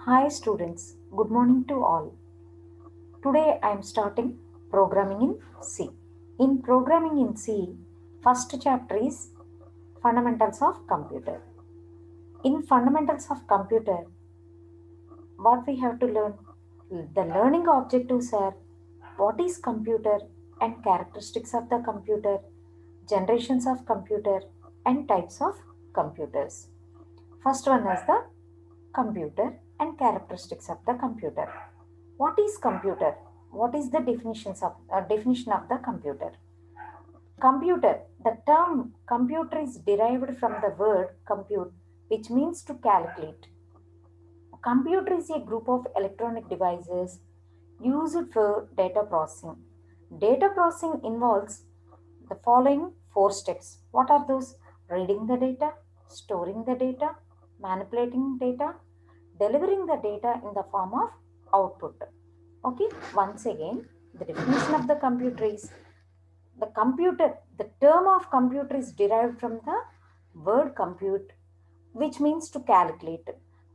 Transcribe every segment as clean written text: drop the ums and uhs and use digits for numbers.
Hi students, good morning to all. Today I am starting programming in C. In programming in C, first chapter is fundamentals of computer. In fundamentals of computer, what we have to learn? The learning objectives are what is computer and characteristics of the computer, generations of computer and types of computers. First one is the computer and characteristics of the computer. What is computer? What is the definition of the computer? Computer. The term computer is derived from the word compute, which means to calculate. Computer is a group of electronic devices used for data processing. Data processing involves the following four steps. What are those? Reading the data, storing the data, manipulating data, delivering the data in the form of output. Okay, once again, the definition of the computer is the term of computer is derived from the word compute, which means to calculate.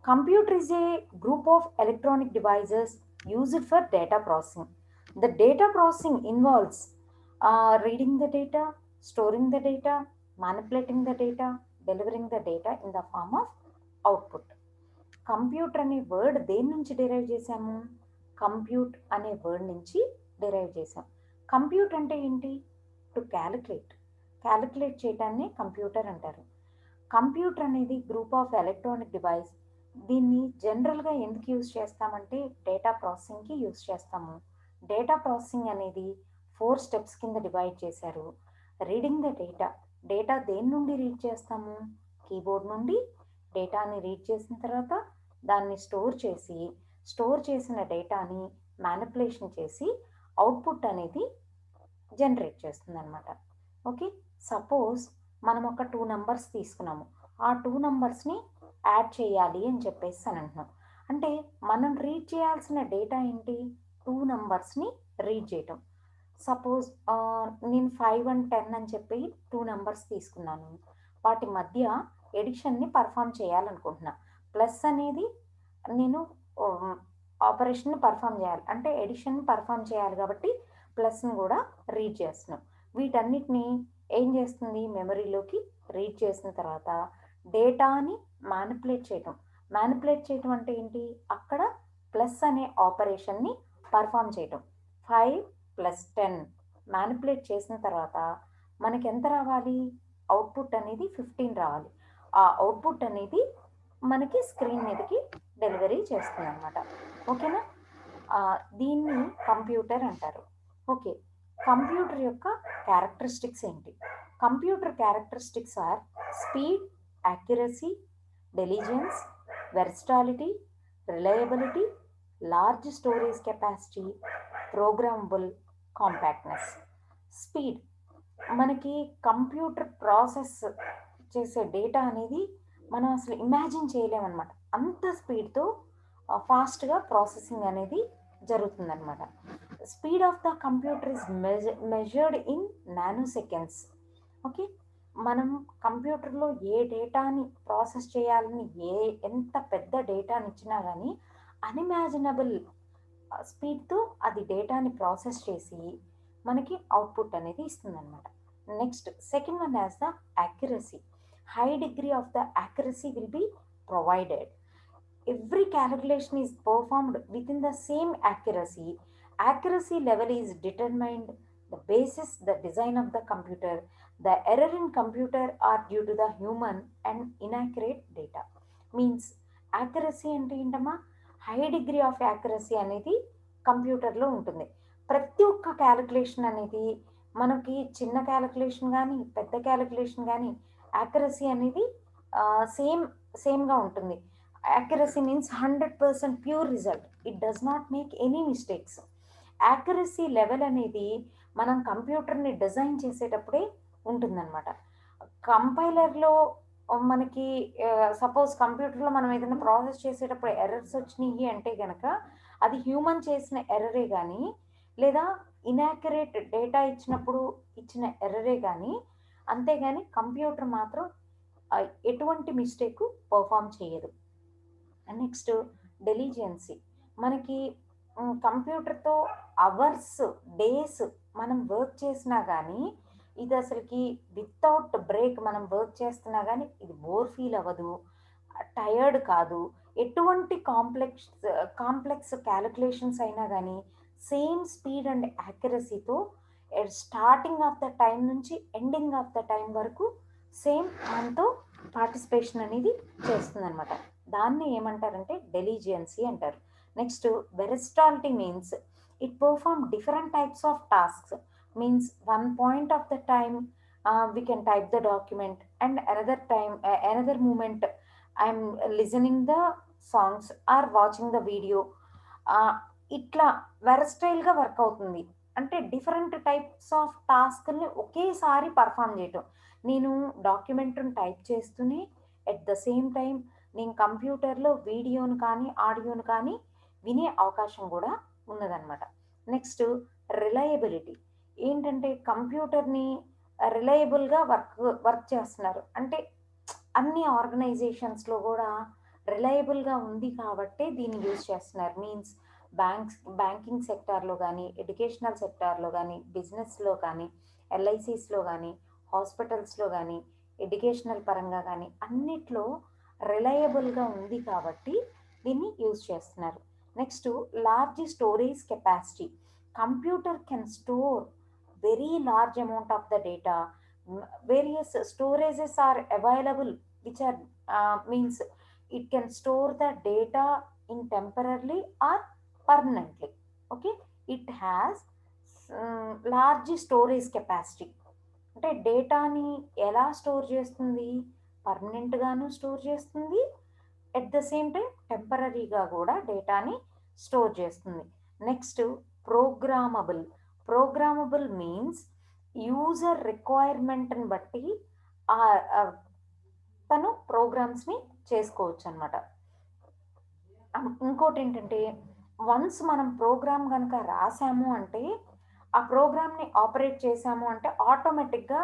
Computer is a group of electronic devices used for data processing. The data processing involves reading the data, storing the data, manipulating the data, delivering the data in the form of output. Computer అనే word దేని నుంచి derive చేసాము? Compute అనే word నుంచి derive చేసాం. Compute అంటే ఏంటి? To calculate. Calculate చేయడాన్ని కంప్యూటర్ అంటారు. కంప్యూటర్ అనేది గ్రూప్ ఆఫ్ ఎలక్ట్రానిక్ డివైస్. దీన్ని జనరల్గా ఎందుకు యూజ్ చేస్తామంటే డేటా ప్రాసెసింగ్కి యూజ్ చేస్తాము. డేటా ప్రాసెసింగ్ అనేది 4 స్టెప్స్ కింద డివైడ్ చేశారు. Reading the data. డేటా దేని నుండి రీడ్ చేస్తాము? కీబోర్డ్ నుండి డేటాని రీడ్ చేసిన తర్వాత దాన్ని స్టోర్ చేసిన డేటాని మ్యానిపులేషన్ చేసి అవుట్పుట్ అనేది జనరేట్ చేస్తుంది అనమాట. ఓకే, సపోజ్ మనం ఒక 2 నంబర్స్ తీసుకున్నాము. ఆ 2 నంబర్స్ని యాడ్ చేయాలి అని చెప్పేసి అని అంటున్నాం. అంటే మనం రీడ్ చేయాల్సిన డేటా ఏంటి? 2 నంబర్స్ని రీడ్ చేయటం. సపోజ్ నేను 5 అండ్ 10 అని చెప్పి 2 నంబర్స్ తీసుకున్నాను. వాటి మధ్య ఎడిషన్ని పర్ఫామ్ చేయాలనుకుంటున్నా. ప్లస్ అనేది నేను ఆపరేషన్ పర్ఫామ్ చేయాలి, అంటే ఎడిషన్ పర్ఫామ్ చేయాలి కాబట్టి ప్లస్ని కూడా రీడ్ చేస్తున్నాం. వీటన్నిటిని ఏం చేస్తుంది? మెమరీలోకి రీడ్ చేసిన తర్వాత డేటాని మ్యానిపులేట్ చేయటం అంటే ఏంటి? అక్కడ ప్లస్ అనే ఆపరేషన్ని పర్ఫామ్ చేయటం. 5 + 10 మ్యానిపులేట్ చేసిన తర్వాత మనకి ఎంత రావాలి? అవుట్పుట్ అనేది 15 రావాలి. ఆ అవుట్పుట్ అనేది మనకి స్క్రీన్ మీదకి డెలివరీ చేస్తుంది అనమాట. ఓకేనా? దీన్ని కంప్యూటర్ అంటారు. ఓకే, కంప్యూటర్ యొక్క క్యారెక్టరిస్టిక్స్ ఏంటి? Computer characteristics are speed, accuracy, diligence, versatility, reliability, large storage capacity, programmable, compactness. Speed. మనకి కంప్యూటర్ ప్రాసెస్ చేసే డేటా అనేది మనం అసలు ఇమాజిన్ చేయలేమన్నమాట. అంత స్పీడ్తో ఫాస్ట్గా ప్రాసెసింగ్ అనేది జరుగుతుందన్నమాట. Speed of the computer is measured in nano seconds. Okay, మనం కంప్యూటర్లో ఏ డేటాని ప్రాసెస్ చేయాలని ఎంత పెద్ద డేటాని ఇచ్చినా కానీ అన్ఇమాజినబుల్ స్పీడ్తో అది డేటాని ప్రాసెస్ చేసి మనకి అవుట్పుట్ అనేది ఇస్తుందన్నమాట. Next second one as the accuracy. High degree of the accuracy will be provided. Every calculation is performed within the same accuracy. Accuracy level is determined the basis the design of the computer. The error in computer are due to the human and inaccurate data. Means accuracy అంటే ఏంటమ్మా? High degree of accuracy అనేది కంప్యూటర్లో ఉంటుంది. ప్రతి ఒక్క calculation అనేది మనకి చిన్న క్యాలిక్యులేషన్ కానీ పెద్ద క్యాలిక్యులేషన్ కానీ యాక్యురసీ అనేది సేమ్గా ఉంటుంది. Accuracy means 100% pure result. It does not make any mistakes. Accuracy level అనేది మనం కంప్యూటర్ని డిజైన్ చేసేటప్పుడే ఉంటుందన్నమాట. కంపైలర్లో మనకి సపోజ్ కంప్యూటర్లో మనం ఏదైనా ప్రాసెస్ చేసేటప్పుడు ఎర్రర్స్ వచ్చినాయి అంటే కనుక అది హ్యూమన్ చేసిన ఎర్రరే కానీ, లేదా ఇన్యాక్యురేట్ డేటా ఇచ్చినప్పుడు ఇచ్చిన ఎర్రరే కానీ, అంతేగాని కంప్యూటర్ మాత్రం ఎటువంటి మిస్టేక్ పర్ఫామ్ చేయదు. నెక్స్ట్ డెలిజెన్సీ. మనకి కంప్యూటర్తో అవర్స్, డేస్ మనం వర్క్ చేసినా కానీ ఇది అసలుకి వితౌట్ బ్రేక్ మనం వర్క్ చేస్తున్నా కానీ ఇది బోర్ ఫీల్ అవ్వదు, టయర్డ్ కాదు. ఎటువంటి కాంప్లెక్స్ క్యాలిక్యులేషన్స్ అయినా కానీ సేమ్ స్పీడ్ అండ్ యాక్యురసీతో స్టార్టింగ్ ఆఫ్ ద టైం నుంచి ఎండింగ్ ఆఫ్ ద టైం వరకు సేమ్ మనతో పార్టిసిపేషన్ అనేది చేస్తుంది అనమాట. దాన్ని ఏమంటారంటే డెలిజియన్సీ అంటారు. Next versatility means it perform different types of tasks. Means one point of the time we can type the document and another moment I'm listening the songs or watching the video. ఇట్లా వెరస్టైల్గా work అవుతుంది. అంటే different types of టాస్క్ని ఒకేసారి perform చేయటం. నేను డాక్యుమెంట్ని type చేస్తూనే at the same time నేను కంప్యూటర్లో వీడియోను కానీ ఆడియోను కానీ వినే అవకాశం కూడా ఉన్నదన్నమాట. Next reliability. ఏంటంటే కంప్యూటర్ని రిలయబుల్గా వర్క్ చేస్తున్నారు. అంటే అన్ని ఆర్గనైజేషన్స్లో కూడా రిలయబుల్గా ఉంది కాబట్టి దీన్ని యూజ్ చేస్తున్నారు. మీన్స్ బ్యాంకింగ్ సెక్టార్లో కానీ, ఎడ్యుకేషనల్ సెక్టార్లో కానీ, బిజినెస్లో కానీ, ఎల్ఐసిస్లో కానీ, హాస్పిటల్స్లో కానీ, ఎడ్యుకేషనల్ పరంగా కానీ అన్నిట్లో రిలయబుల్గా ఉంది కాబట్టి దీన్ని యూజ్ చేస్తున్నారు. Next large storage capacity. Computer can store very large amount of the data. Various storages are available which are means it can store the data in temporarily or permanently. Okay, it has large storage capacity. అంటే డేటాని ఎలా store చేస్తుంది? పర్మనెంట్గాను store చేస్తుంది, at the same time టెంపరీగా కూడా డేటాని store చేస్తుంది. Next programmable. Programmable means user రిక్వైర్మెంట్ని బట్టి తను ప్రోగ్రామ్స్ని చేసుకోవచ్చు అనమాట. ఇంకోటి ఏంటంటే వన్స్ మనం ప్రోగ్రామ్ కనుక రాసాము అంటే ఆ ప్రోగ్రామ్ని ఆపరేట్ చేసాము అంటే ఆటోమేటిక్గా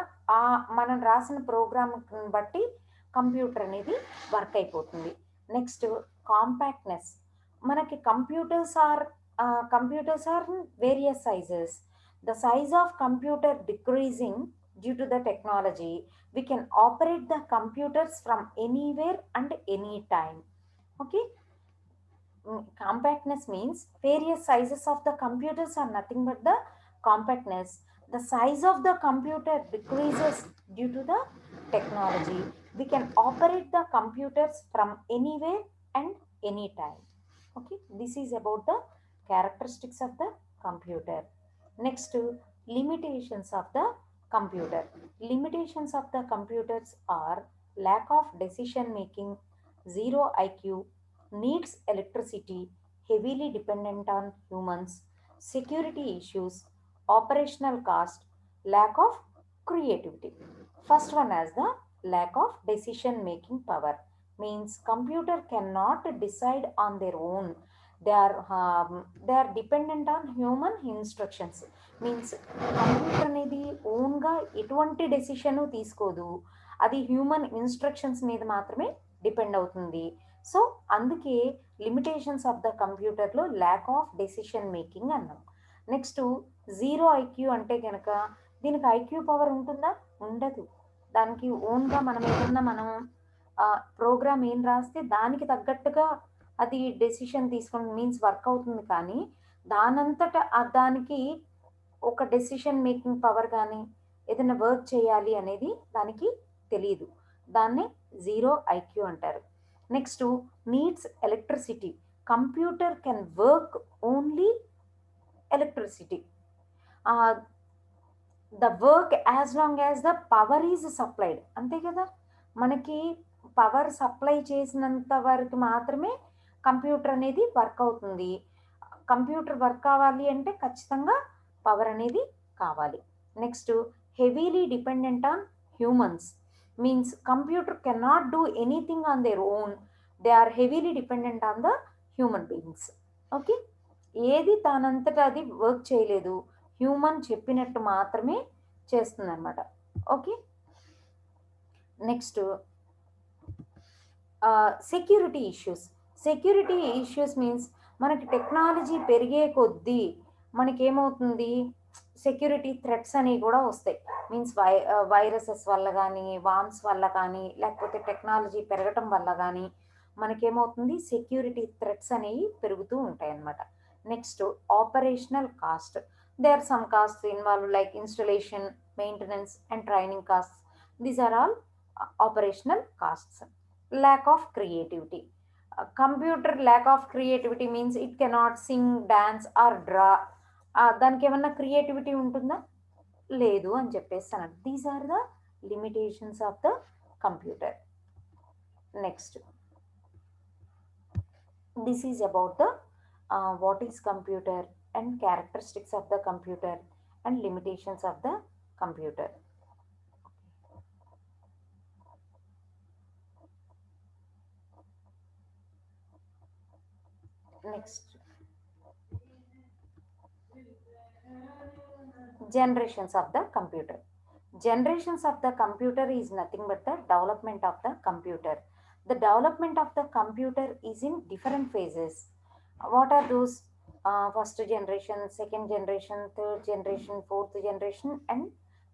మనం రాసిన ప్రోగ్రామ్ బట్టి కంప్యూటర్ అనేది వర్క్ అయిపోతుంది. నెక్స్ట్ కాంపాక్ట్నెస్. మనకి computers are various sizes. The size of computer decreasing due to the technology. We can operate the computers from anywhere and anytime. Okay. Compactness means various sizes of the computers are nothing but the compactness. The size of the computer decreases due to the technology. We can operate the computers from anywhere and anytime. Okay, this is about the characteristics of the computer. Next, limitations of the computer. Limitations of the computers are lack of decision making, zero IQ, needs electricity, heavily dependent on humans, security issues, operational cost, lack of creativity. First one as the lack of decision making power. Means computer cannot decide on their own. They are dependent on human instructions. Means computer అనేది ఓన్గా ఎటువంటి decision తీసుకోదు, అది human instructions మీద మాత్రమే depend అవుతుంది. So అందుకే limitations of the కంప్యూటర్లో ల్యాక్ ఆఫ్ డెసిషన్ మేకింగ్ అన్నాం. నెక్స్ట్ జీరో ఐక్యూ అంటే కనుక దీనికి ఐక్యూ పవర్ ఉంటుందా? ఉండదు. దానికి ఓన్గా మనం ప్రోగ్రామ్ ఏం రాస్తే దానికి తగ్గట్టుగా అది డెసిషన్ తీసుకుని మీన్స్ వర్క్ అవుతుంది. కానీ దానంతట దానికి ఒక డెసిషన్ మేకింగ్ పవర్ కానీ ఏదైనా వర్క్ చేయాలి అనేది దానికి తెలియదు. దాన్ని జీరో ఐక్యూ అంటారు. Next needs electricity. Computer can work only electricity. The work as long as the power is supplied. అంతే కదా, మనకి పవర్ సప్లై చేసినంత వరకు మాత్రమే కంప్యూటర్ అనేది వర్క్ అవుతుంది. కంప్యూటర్ వర్క్ కావాలి అంటే ఖచ్చితంగా పవర్ అనేది కావాలి. Next heavily dependent on humans. Means computer cannot do anything on their own. They are heavily dependent on the human beings. Okay, ఏది తానంతటా అది వర్క్ చేయలేదు, హ్యూమన్ చెప్పినట్టు మాత్రమే చేస్తుంది అనమాట. Okay, next security issues. Security issues means మనకి technology పెరిగే కొద్దీ మనకేమవుతుంది, సెక్యూరిటీ థ్రెట్స్ అనేవి కూడా వస్తాయి. మీన్స్ వైరసెస్ వల్ల కానీ, వామ్స్ వల్ల కానీ, లేకపోతే టెక్నాలజీ పెరగటం వల్ల కానీ మనకేమవుతుంది, సెక్యూరిటీ థ్రెట్స్ అనేవి పెరుగుతూ ఉంటాయి అన్నమాట. Next operational cost. They are some cost involve like installation, maintenance and training cost. These are all operational costs. Lack of creativity. Computer lack of creativity means it cannot sing, dance or draw. దానికి ఏమన్నా creativity ఉంటుందా, లేదు అని చెప్పేస్తాను. These are the limitations of the computer. Next this is about the what is computer and characteristics of the computer and limitations of the computer. Next, generations of the computer. Generations of the computer is nothing but the development of the computer. The development of the computer is in different phases. What are those? First generation, second generation, third generation, fourth generation and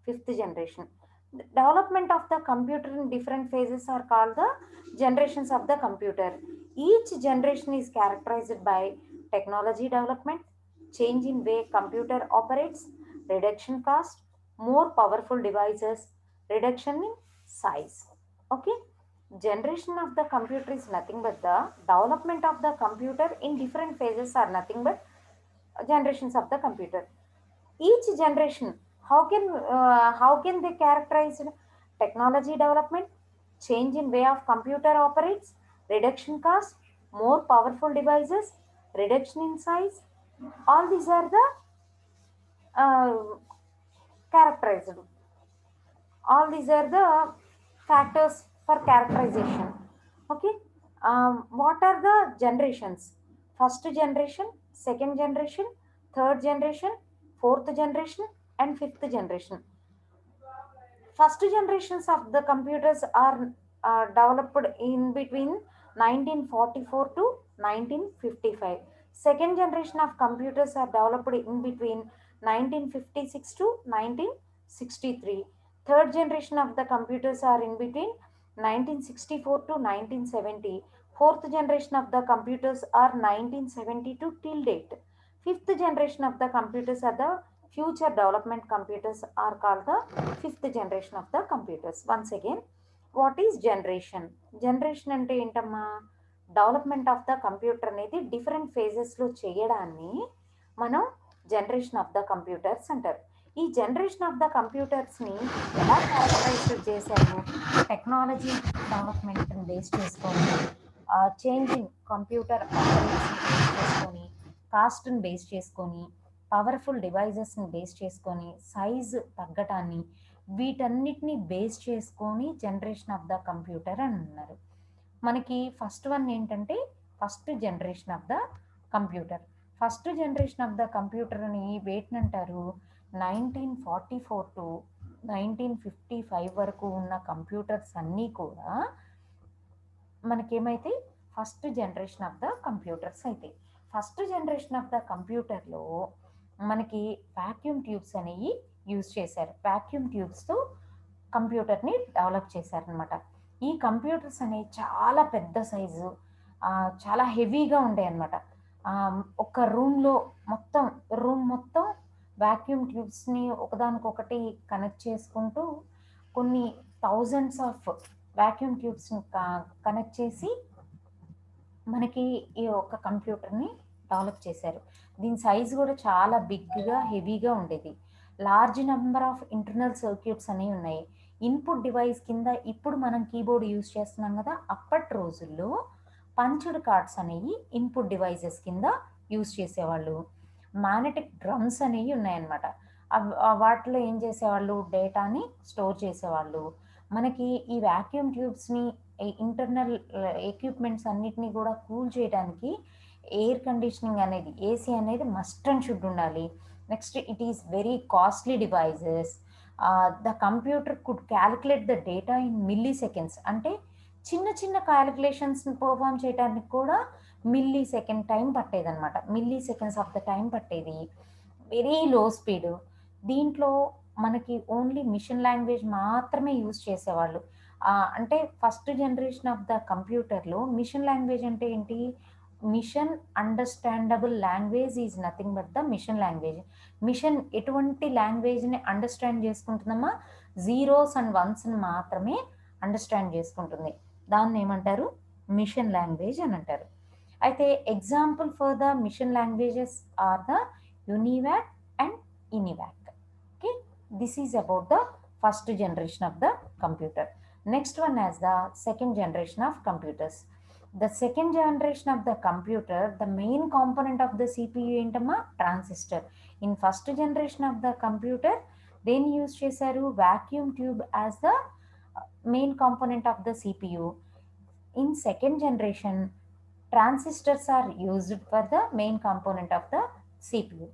fifth generation. The development of the computer in different phases are called the generations of the computer. Each generation is characterized by technology development, change in way computer operates, reduction cost, more powerful devices, reduction in size. Okay, generation of the computer is nothing but the development of the computer in different phases are nothing but generations of the computer. Each generation, how can they characterize technology development, change in way of computer operates, reduction cost, more powerful devices, reduction in size. All these are the characterized. All these are the factors for characterization. Okay, what are the generations? First generation, second generation, third generation, fourth generation and fifth generation. First generations of the computers are developed in between 1944 to 1955. Second generation of computers are developed in between 1956 to 1963. Third generation of the computers are in between 1964 to 1970. Fourth generation of the computers are 1970 to till date. Fifth generation of the computers are the future development computers are called the fifth generation of the computers. Once again, what is generation? Generation అంటే ఏంటమ్మా, development of the computer అనేది different ఫేజెస్లో చేయడాన్ని మనం generation of the computers అంటారు. ఈ generation of the కంప్యూటర్స్ని ఎలా characterise చేశారు? Technology డెవలప్మెంట్ని base చేసుకొని, చేంజింగ్ కంప్యూటర్ ఆపరేట్స్ని బేస్ చేసుకొని, కాస్ట్ని బేస్ చేసుకొని, పవర్ఫుల్ డివైజెస్ని బేస్ చేసుకొని, సైజు తగ్గటాన్ని, వీటన్నిటిని బేస్ చేసుకొని జనరేషన్ ఆఫ్ ద కంప్యూటర్ అని అన్నారు. మనకి ఫస్ట్ వన్ ఏంటంటే first generation of the computer. First generation of the computer అని వేటిని అంటారు? 1944 టు 1955 వరకు ఉన్న కంప్యూటర్స్ అన్నీ కూడా మనకేమైతే first generation of the computers అయితే. ఫస్ట్ జనరేషన్ ఆఫ్ ద కంప్యూటర్లో మనకి వాక్యూమ్ ట్యూబ్స్ అనేవి యూజ్ చేశారు. వాక్యూమ్ ట్యూబ్స్తో కంప్యూటర్ని డెవలప్ చేశారనమాట. ఈ కంప్యూటర్స్ అనేవి చాలా పెద్ద సైజు, చాలా హెవీగా ఉంటాయి అన్నమాట. ఒక రూమ్ మొత్తం వాక్యూమ్ ట్యూబ్స్ని ఒకదానికొకటి కనెక్ట్ చేసుకుంటూ కొన్ని థౌజండ్స్ ఆఫ్ వాక్యూమ్ ట్యూబ్స్ని కనెక్ట్ చేసి మనకి ఈ ఒక కంప్యూటర్ని డెవలప్ చేశారు. దీని సైజు కూడా చాలా బిగ్గా హెవీగా ఉండేది. Large number of internal circuits అనేవి ఉన్నాయి. ఇన్పుట్ డివైస్ కింద ఇప్పుడు మనం కీబోర్డ్ యూజ్ చేస్తున్నాం కదా, అప్పటి రోజుల్లో పంచ్డ్ కార్డ్స్ అనేవి ఇన్పుట్ డివైజెస్ కింద యూజ్ చేసేవాళ్ళు. మ్యాగ్నెటిక్ డ్రమ్స్ అనేవి ఉన్నాయన్నమాట. వాటిలో ఏం చేసేవాళ్ళు, డేటాని స్టోర్ చేసేవాళ్ళు. మనకి ఈ వాక్యూమ్ ట్యూబ్స్ని, ఇంటర్నల్ ఎక్విప్మెంట్స్ అన్నిటినీ కూడా కూల్ చేయడానికి ఎయిర్ కండిషనింగ్ అనేది, ఏసీ అనేది మస్ట్ అండ్ షుడ్ ఉండాలి. Next, it is very costly devices. The computer could calculate the data in milliseconds. అంటే చిన్న చిన్న క్యాలిక్యులేషన్స్ని పర్ఫామ్ చేయడానికి కూడా మిల్లీ సెకండ్ టైం పట్టేదన్నమాట. Milliseconds of the time పట్టేది. Very low speed. దీంట్లో మనకి ఓన్లీ మిషన్ లాంగ్వేజ్ మాత్రమే యూజ్ చేసేవాళ్ళు. అంటే ఫస్ట్ జనరేషన్ ఆఫ్ ద కంప్యూటర్లో మిషన్ లాంగ్వేజ్ అంటే ఏంటి? Machine understandable language is nothing but the machine language. Machine ఎటువంటి లాంగ్వేజ్ని అండర్స్టాండ్ చేసుకుంటుందమ్మా? జీరోస్ అండ్ వన్స్ని మాత్రమే అండర్స్టాండ్ చేసుకుంటుంది. దాన్ని ఏమంటారు? మిషన్ లాంగ్వేజ్ అని అంటారు. అయితే example for the machine languages are the UNIVAC and ENIAC. Okay, this is about the first generation of the computer. Next one as the second generation of computers. The second generation of the computer, the main component of the CPU ఏంటమ్మా? Transistor. In first generation of the computer, then use చేశారు vacuum tube as the main component of the CPU. In second generation, transistors are used for the main component of the CPU.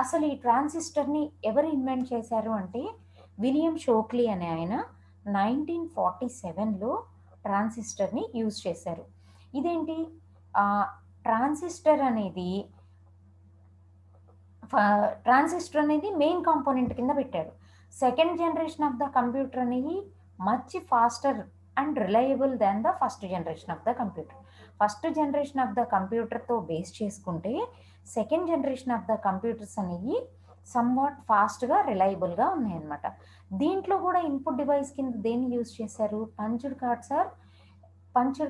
అసలు ఈ ట్రాన్సిస్టర్ని ఎవరు invent చేశారు అంటే William షోక్లీ అనే ఆయన 1947లో ట్రాన్సిస్టర్ని use చేశారు. ఇదేంటి? ట్రాన్సిస్టర్ అనేది మెయిన్ కాంపోనెంట్ కింద పెట్టాడు. Second generation of the computer అనేది much faster and reliable than the first generation of the computer. First generation of the కంప్యూటర్తో బేస్ చేసుకుంటే second generation of the computers అనేవి సమ్వాట్ ఫాస్ట్గా రిలయబుల్గా ఉన్నాయన్నమాట. దీంట్లో కూడా ఇన్పుట్ డివైస్ కింద దేన్ని యూజ్ చేశారు? Punched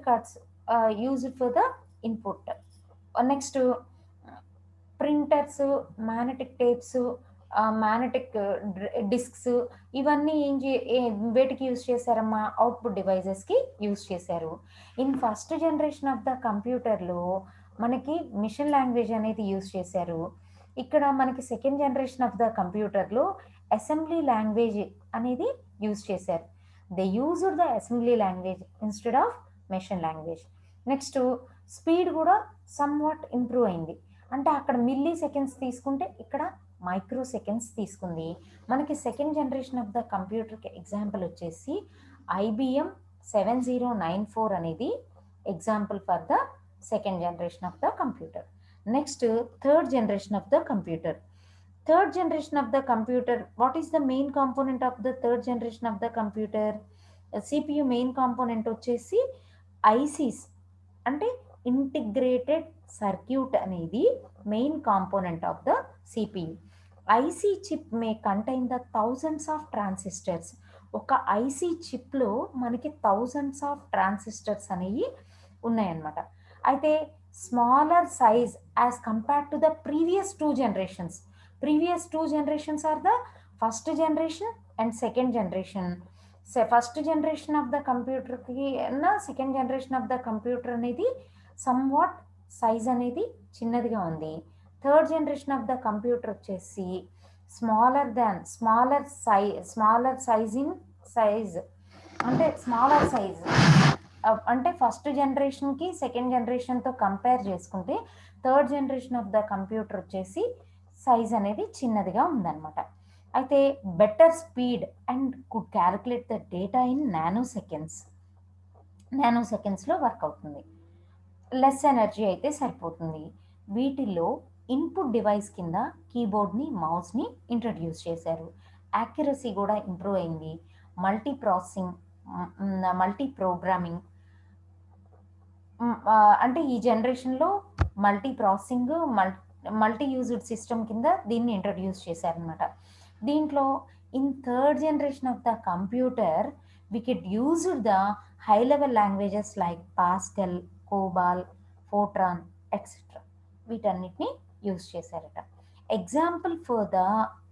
cards used for the input. Next printers, magnetic tapes, magnetic disks, ఇవన్నీ వేటికి యూజ్ చేశారమ్మా? అవుట్పుట్ డివైజెస్కి యూజ్ చేశారు. In first generation of the కంప్యూటర్లో మనకి మిషన్ లాంగ్వేజ్ అనేది యూజ్ చేశారు. ఇక్కడ మనకి సెకండ్ జనరేషన్ ఆఫ్ ద కంప్యూటర్లో అసెంబ్లీ లాంగ్వేజ్ అనేది యూజ్ చేశారు. They used the assembly language instead of machine language. Next speed కూడా సమ్వాట్ ఇంప్రూవ్ అయింది. అంటే అక్కడ మిల్లీ సెకండ్స్ తీసుకుంటే ఇక్కడ మైక్రో సెకండ్స్ తీసుకుంది. మనకి సెకండ్ జనరేషన్ ఆఫ్ ద కంప్యూటర్కి ఎగ్జాంపుల్ వచ్చేసి IBM 7094 అనేది example for the second generation of the computer. Next, third generation of the computer. Third generation of the computer, what is the main component of the third generation of the computer? CPU main component వచ్చేసి ICs అంటే integrated circuit అనేది main component of the CPU. IC chip May contain the thousands of transistors. ఒక IC చిప్లో మనకి thousands of transistors అనేవి ఉన్నాయన్నమాట. అయితే smaller size as compared to the previous two generations are the first generation and second generation. First generation of the కంప్యూటర్కి second generation of the computer అనేది somewhat size అనేది చిన్నదిగా ఉంది. Third generation of the computer వచ్చేసి smaller size అంటే first జనరేషన్కి second జనరేషన్తో compare చేసుకుంటే third generation of the computer వచ్చేసి సైజ్ అనేది చిన్నదిగా ఉందన్నమాట. అయితే better speed and could calculate the data in nano సెకండ్స్లో వర్క్ అవుతుంది. లెస్ ఎనర్జీ అయితే సరిపోతుంది. వీటిల్లో ఇన్పుట్ డివైస్ కింద కీబోర్డ్ని, మౌస్ని ఇంట్రడ్యూస్ చేశారు. యాక్యురసీ కూడా ఇంప్రూవ్ అయింది. మల్టీ ప్రోగ్రామింగ్ అంటే ఈ జనరేషన్లో multi processing, multi used system కింద దీన్ని ఇంట్రడ్యూస్ చేశారనమాట. దీంట్లో in third generation of the computer we could use the high level languages like Pascal, COBOL, Fortran, etc. వీటన్నిటిని యూజ్ చేశారట. Example for the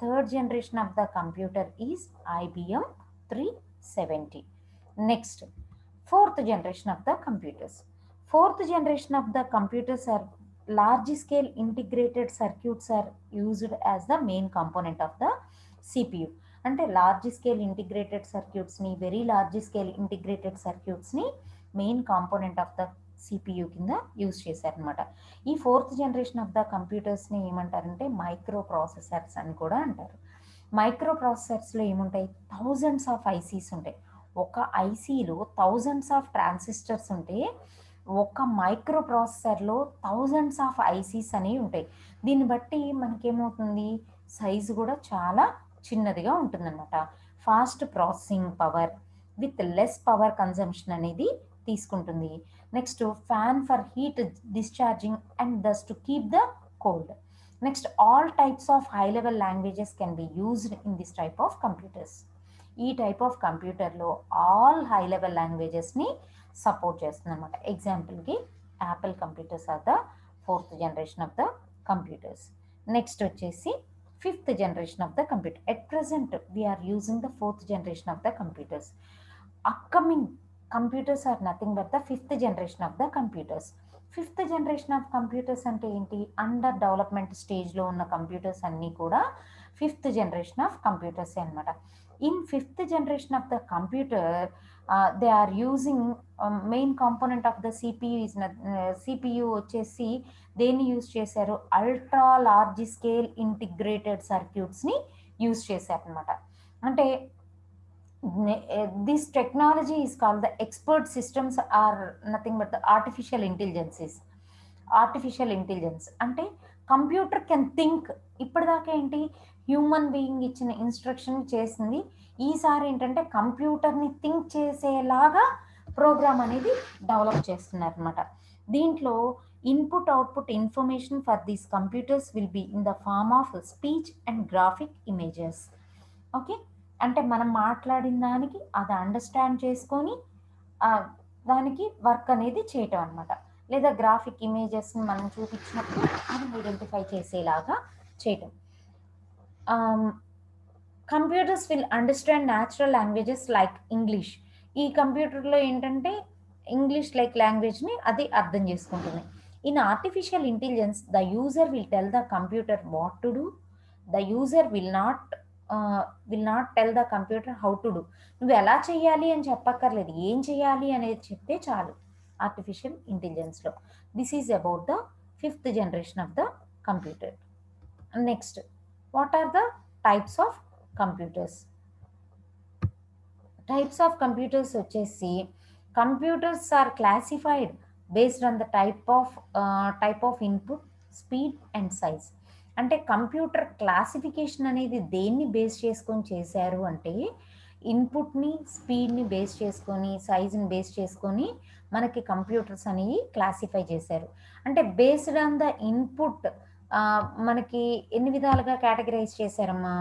third generation of the computer is IBM 370. Next fourth generation of the computers. Fourth generation of the computers are large scale integrated circuits are used as the main component of the CPU. అంటే large scale integrated సర్క్యూట్స్ని, very large scale integrated సర్క్యూట్స్ని main component of the CPU కింద use చేశారనమాట. ఈ fourth generation of the కంప్యూటర్స్ని ఏమంటారంటే micro processors అని కూడా అంటారు. మైక్రో ప్రాసెసర్స్లో ఏముంటాయి? థౌజండ్స్ ఆఫ్ ICs ఉంటాయి. ఒక ఐసీలో థౌజండ్స్ ఆఫ్ ట్రాన్సిస్టర్స్ ఉంటే ఒక మైక్రో ప్రాసెసర్లో థౌజండ్స్ ఆఫ్ ఐసీస్ అనేవి ఉంటాయి. దీన్ని బట్టి మనకేమవుతుంది, సైజు కూడా చాలా చిన్నదిగా ఉంటుందన్నమాట. Fast processing power with less power consumption అనేది తీసుకుంటుంది. Next fan for heat discharging and thus to keep the cold. Next all types of high level languages can be used in this type of computers. ఈ type of కంప్యూటర్లో all high level లాంగ్వేజెస్ని support చేస్తుంది అనమాట. ఎగ్జాంపుల్కి Apple computers are the 4th generation of the computers. Next వచ్చేసి 5th generation of the computer. At present we are using the 4th generation of the computers. Upcoming computers are nothing but the 5th generation of the computers. 5th generation of computers అంటే ఏంటి, under development స్టేజ్లో ఉన్న computers అన్నీ కూడా 5th generation of computers అనమాట. In 5th generation of the computer they are using main component of the CPU is CPU వచ్చేసి దేన్ని use చేశారు, అల్ట్రా లార్జ్ స్కేల్ ఇంటిగ్రేటెడ్ సర్క్యూట్స్ని యూజ్ చేశారనమాట. అంటే this technology is called the expert systems are nothing but the artificial intelligence అంటే computer can think. ఇప్పటిదాకా ఏంటి, human being ఇచ్చిన ఇన్స్ట్రక్షన్ చేసింది, ఈసారి ఏంటంటే కంప్యూటర్ని థింక్ చేసేలాగా ప్రోగ్రామ్ అనేది డెవలప్ చేస్తున్నారు అనమాట. దీంట్లో input output information for these computers will be in the form of speech and graphic images. Okay, అంటే మనం మాట్లాడిన దానికి అది అండర్స్టాండ్ చేసుకొని దానికి వర్క్ అనేది చేయటం అనమాట. లేదా గ్రాఫిక్ ఇమేజెస్ని మనం చూపించినప్పుడు అది ఐడెంటిఫై చేసేలాగా చేయటం. Computers will understand natural languages like English. ఈ కంప్యూటర్లో ఏంటంటే ఇంగ్లీష్ లైక్ లాంగ్వేజ్ని అది అర్థం చేసుకుంటుంది. In artificial intelligence the user will tell the computer what to do. The user will not tell the computer how to do. నువ్వు ఎలా చేయాలి అని చెప్పక్కర్లేదు, ఏం చేయాలి అనేది చెప్తే చాలు ఆర్టిఫిషియల్ ఇంటెలిజెన్స్లో. This is about the 5th generation of the computer. Next, what are the types of computers? Types of computers వచ్చేసి computers are classified based on the type of input, speed and size. అంటే computer classification అనేది దేన్ని base చేసుకొని చేశారు అంటే ఇన్పుట్ని, స్పీడ్ని base చేసుకొని, సైజ్ని base చేసుకొని మనకి కంప్యూటర్స్ అనేవి క్లాసిఫై చేశారు. అంటే బేస్డ్ ఆన్ ద ఇన్పుట్ మనకి ఎన్ని విధాలుగా కేటగిరైజ్ చేశారమ్మా,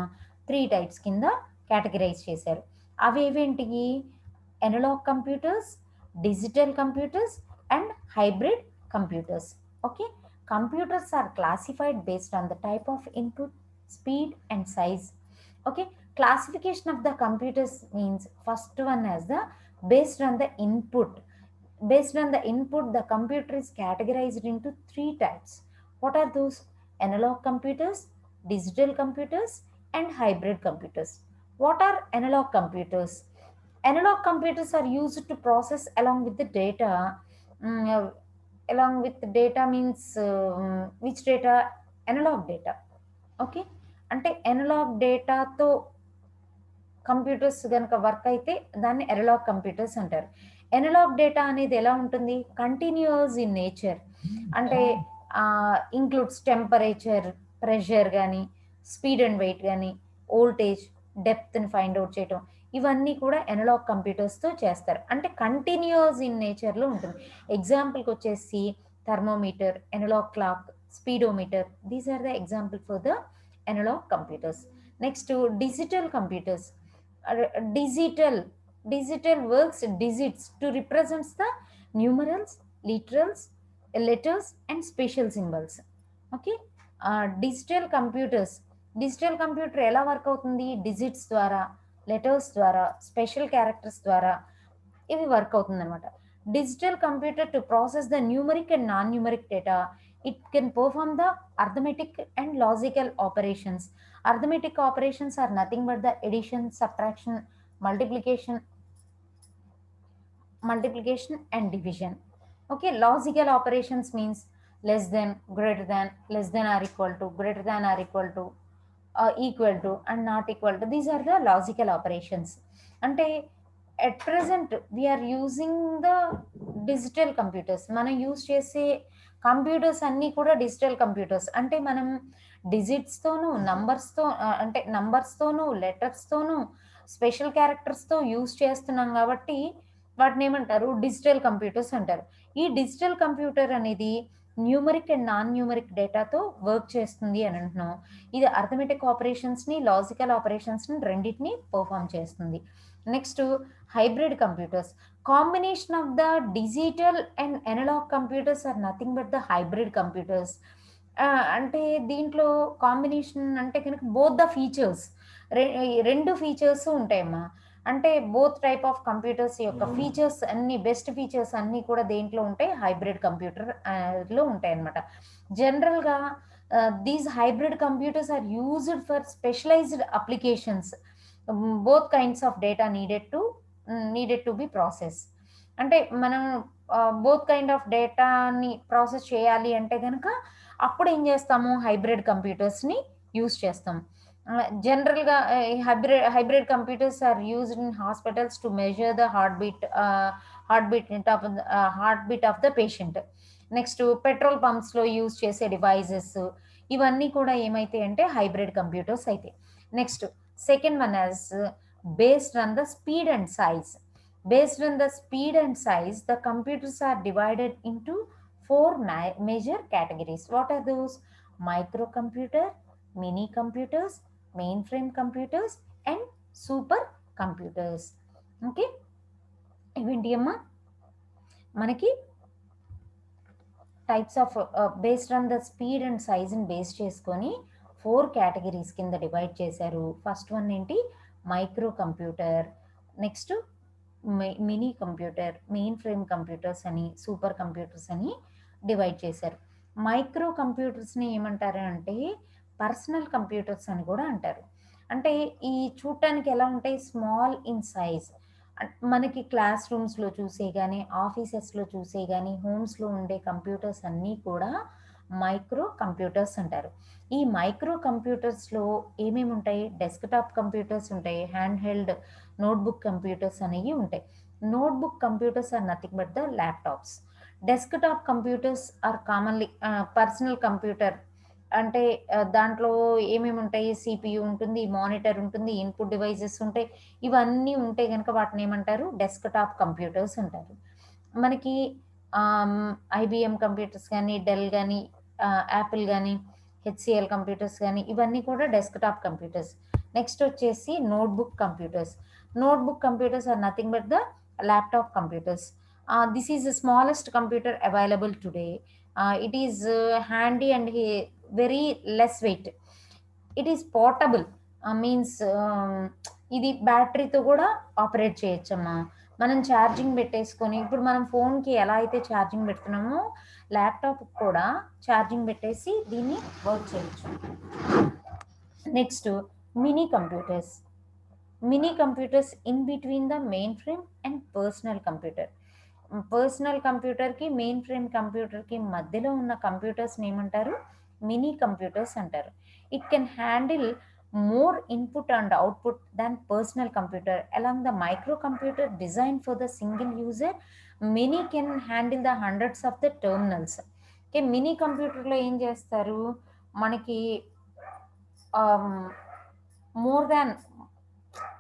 3 టైప్స్ కింద కేటగిరైజ్ చేశారు. అవి ఏవేంటి, analog computers, digital computers and hybrid computers. Okay, computers are classified based on the type of input, speed and size. Okay, classification of the computers means first one as the based on the input. Based on the input, the computer is categorized into 3 types. What are those? Analog computers, digital computers and hybrid computers. What are analog computers? Analog computers are used to process along with the data. Along with data means which data? Analog data. Okay, అంటే analogue డేటాతో computers కనుక work అయితే దాన్ని analogue computers అంటారు. Analogue data అనేది ఎలా ఉంటుంది, continuous in nature. అంటే ఇంక్లూడ్స్ టెంపరేచర్, ప్రెషర్ కానీ, స్పీడ్ అండ్ వెయిట్ కానీ, వోల్టేజ్, డెప్త్ని ఫైండ్ అవుట్ చేయటం, ఇవన్నీ కూడా ఎనలాగ్ కంప్యూటర్స్తో చేస్తారు. అంటే కంటిన్యూస్ ఇన్ నేచర్లో ఉంటుంది. ఎగ్జాంపుల్కి వచ్చేసి thermometer, analogue clock, speedometer, these are the example for the analogue computers. Next, digital computers. Digital works digits to represents the numerals, literals, letters and special symbols. Okay, digital computer ఎలా work అవుతుంది, digits ద్వారా, letters ద్వారా, special characters ద్వారా ఇవి work అవుతుంది అనమాట. Digital computer to process the numeric and non numeric data. It can perform the arithmetic and logical operations. Arithmetic operations are nothing but the addition, subtraction, multiplication and division. Okay, logical operations means less than, greater than, less than or equal to, greater than or equal to, equal to and not equal to. These are the logical operations. అంటే at present we are using the digital computers. మనం use చేసే computers అన్నీ కూడా digital computers. అంటే మనం డిజిట్స్తోనూ నంబర్స్తో అంటే నంబర్స్తోనూ లెటర్స్తోనూ special క్యారెక్టర్స్తో use చేస్తున్నాం కాబట్టి వాటిని ఏమంటారు, డిజిటల్ కంప్యూటర్స్ అంటారు. ఈ డిజిటల్ కంప్యూటర్ అనేది న్యూమరిక్ అండ్ నాన్ న్యూమరిక్ డేటాతో వర్క్ చేస్తుంది అని అంటున్నాం. ఇది అర్థమెటిక్ ఆపరేషన్స్ని, లాజికల్ ఆపరేషన్స్ని రెండింటిని పర్ఫామ్ చేస్తుంది. Next hybrid computers. Combination of the digital and analogue computers are nothing but the hybrid computers. అంటే దీంట్లో కాంబినేషన్ అంటే కనుక బోత్ ద ఫీచర్స్, రెండు ఫీచర్స్ ఉంటాయమ్మా. అంటే బోత్ టైప్ ఆఫ్ కంప్యూటర్స్ యొక్క ఫీచర్స్ అన్ని, బెస్ట్ ఫీచర్స్ అన్నీ కూడా దేంట్లో ఉంటాయి, హైబ్రిడ్ కంప్యూటర్ లో ఉంటాయి అన్నమాట. జనరల్గా these hybrid computers are used for specialised applications. Both kinds of data needed to be process. అంటే మనం బోత్ కైండ్ ఆఫ్ డేటాని ప్రాసెస్ చేయాలి అంటే కనుక అప్పుడు ఏం చేస్తాము, హైబ్రిడ్ కంప్యూటర్స్ని యూజ్ చేస్తాం. జనరల్గా hybrid computers are used in hospitals to measure the heartbeat of the patient. Next petrol పంప్స్లో యూజ్ చేసే డివైజెస్ ఇవన్నీ కూడా ఏమైతాయి అంటే హైబ్రిడ్ కంప్యూటర్స్ అయితే. Next second one as based on the speed and size. Based on the speed and size, the computers are divided into four major categories. What are those? Microcomputer, mini computers, mainframe computers, and super computers. Okay, ఇవేంటి అమ్మా మనకి types of based on the speed and సైజ్ని base చేసుకొని 4 categories కింద divide చేశారు. First one ఏంటి, microcomputer. Next minicomputer, mainframe computers అని, supercomputers అని డివైడ్ చేశారు. మైక్రో కంప్యూటర్స్ని ఏమంటారు అంటే పర్సనల్ కంప్యూటర్స్ అని కూడా అంటారు. అంటే ఈ చూడటానికి ఎలా ఉంటాయి, స్మాల్ ఇన్ సైజ్. మనకి క్లాస్ రూమ్స్లో చూసే కానీ, ఆఫీసెస్లో చూసే కానీ, హోమ్స్లో ఉండే కంప్యూటర్స్ అన్నీ కూడా మైక్రో కంప్యూటర్స్ అంటారు. ఈ మైక్రో కంప్యూటర్స్లో ఏమేమి ఉంటాయి, డెస్క్టాప్ కంప్యూటర్స్ ఉంటాయి, హ్యాండ్ హెల్డ్ నోట్బుక్ కంప్యూటర్స్ అనేవి ఉంటాయి. Notebook computers are nothing but the laptops. Desktop computers are commonly personal computer. అంటే దాంట్లో ఏమేమి ఉంటాయి, సిపియు ఉంటుంది, మానిటర్ ఉంటుంది, ఇన్పుట్ డివైజెస్ ఉంటాయి. ఇవన్నీ ఉంటే కనుక వాటిని ఏమంటారు, డెస్క్టాప్ కంప్యూటర్స్ అంటారు. మనకి ఐబిఎం కంప్యూటర్స్ కానీ, డెల్ కానీ, యాపిల్ కానీ, హెచ్సిఎల్ కంప్యూటర్స్ కానీ ఇవన్నీ కూడా డెస్క్టాప్ కంప్యూటర్స్. నెక్స్ట్ వచ్చేసి notebook computers. Notebook computers are nothing but the laptop computers. This is the smallest computer available today. It is handy and very less weight. It is portable, means ఇది బ్యాటరీతో కూడా operate చేయొచ్చమ్మా. మనం charging పెట్టేసుకొని, ఇప్పుడు మనం ఫోన్కి ఎలా అయితే ఛార్జింగ్ పెడుతున్నామో ల్యాప్టాప్ కూడా ఛార్జింగ్ పెట్టేసి దీన్ని వర్క్ చేయొచ్చు. Next minicomputers. Minicomputers in between the mainframe and personal computer. Personal కంప్యూటర్కి మెయిన్ ఫ్రేమ్ కంప్యూటర్కి మధ్యలో ఉన్న కంప్యూటర్స్ని ఏమంటారు, మినీ కంప్యూటర్స్ అంటారు. It can handle more input and output than personal computer. Along the microcomputer designed for the single user, many can handle the hundreds of the terminals. Okay, mini computer లో ఏం చేస్తారు, మనకి more than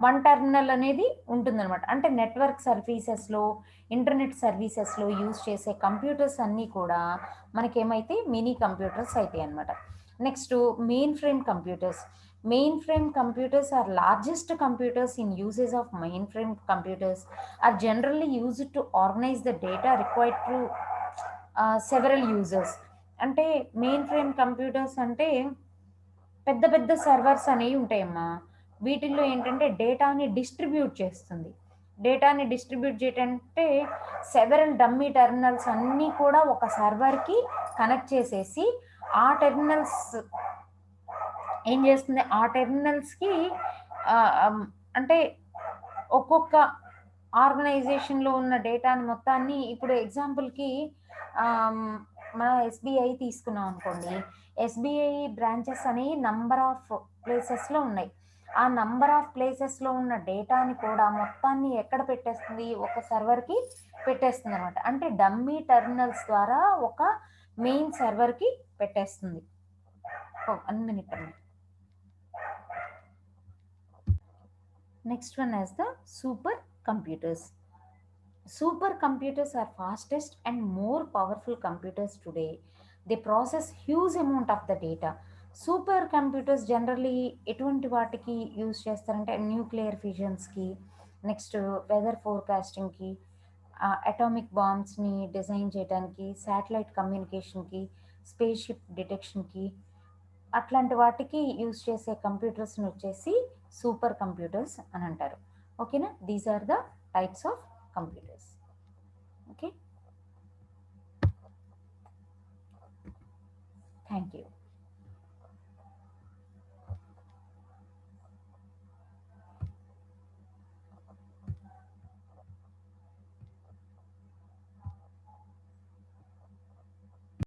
1 terminal అనేది ఉంటుందన్నమాట. అంటే network సర్వీసెస్లో, internet సర్వీసెస్లో use చేసే కంప్యూటర్స్ అన్నీ కూడా మనకేమైతే మినీ కంప్యూటర్స్ అవుతాయి అన్నమాట. Next main frame computers. Mainframe computers are largest computers in uses of mainframe computers are generally used to organize the data required to several users. అంటే main frame computers అంటే పెద్ద పెద్ద servers అనేవి ఉంటాయమ్మా. వీటిల్లో ఏంటంటే డేటాని డిస్ట్రిబ్యూట్ చేస్తుంది. డేటాని డిస్ట్రిబ్యూట్ చేయటంటే సెవెరల్ డమ్మీ టెర్మినల్స్ అన్నీ కూడా ఒక సర్వర్కి కనెక్ట్ చేసేసి ఆ టెర్మినల్స్ ఏం చేస్తుంది, ఆ టెర్మినల్స్కి అంటే ఒక్కొక్క ఆర్గనైజేషన్లో ఉన్న డేటాని మొత్తాన్ని, ఇప్పుడు ఎగ్జాంపుల్కి మన ఎస్బీఐ తీసుకున్నాం అనుకోండి, ఎస్బీఐ బ్రాంచెస్ అనేవి నంబర్ ఆఫ్ ప్లేసెస్లో ఉన్నాయి. ఆ నంబర్ ఆఫ్ ప్లేసెస్లో ఉన్న డేటాని కూడా మొత్తాన్ని ఎక్కడ పెట్టేస్తుంది, ఒక సర్వర్కి పెట్టేస్తుంది అనమాట. అంటే డమ్మీ టెర్మినల్స్ ద్వారా ఒక మెయిన్ సర్వర్కి పెట్టేస్తుంది. 1 minute అండి. Next one is the supercomputers. Supercomputers are fastest and more powerful computers today. They process huge amount of the data. Supercomputers generally ఎటువంటి వాటికి యూజ్ చేస్తారంటే న్యూక్లియర్ ఫిజన్స్కి, నెక్స్ట్ వెదర్ ఫోర్కాస్టింగ్కి, atomic బాంబ్స్ని డిజైన్ చేయడానికి, satellite కమ్యూనికేషన్కి, spaceship డిటెక్షన్కి, అట్లాంటి వాటికి యూజ్ చేసే కంప్యూటర్స్ని వచ్చేసి సూపర్ కంప్యూటర్స్ అని అంటారు. ఓకేనా, these are the types of computers. Okay, thank you.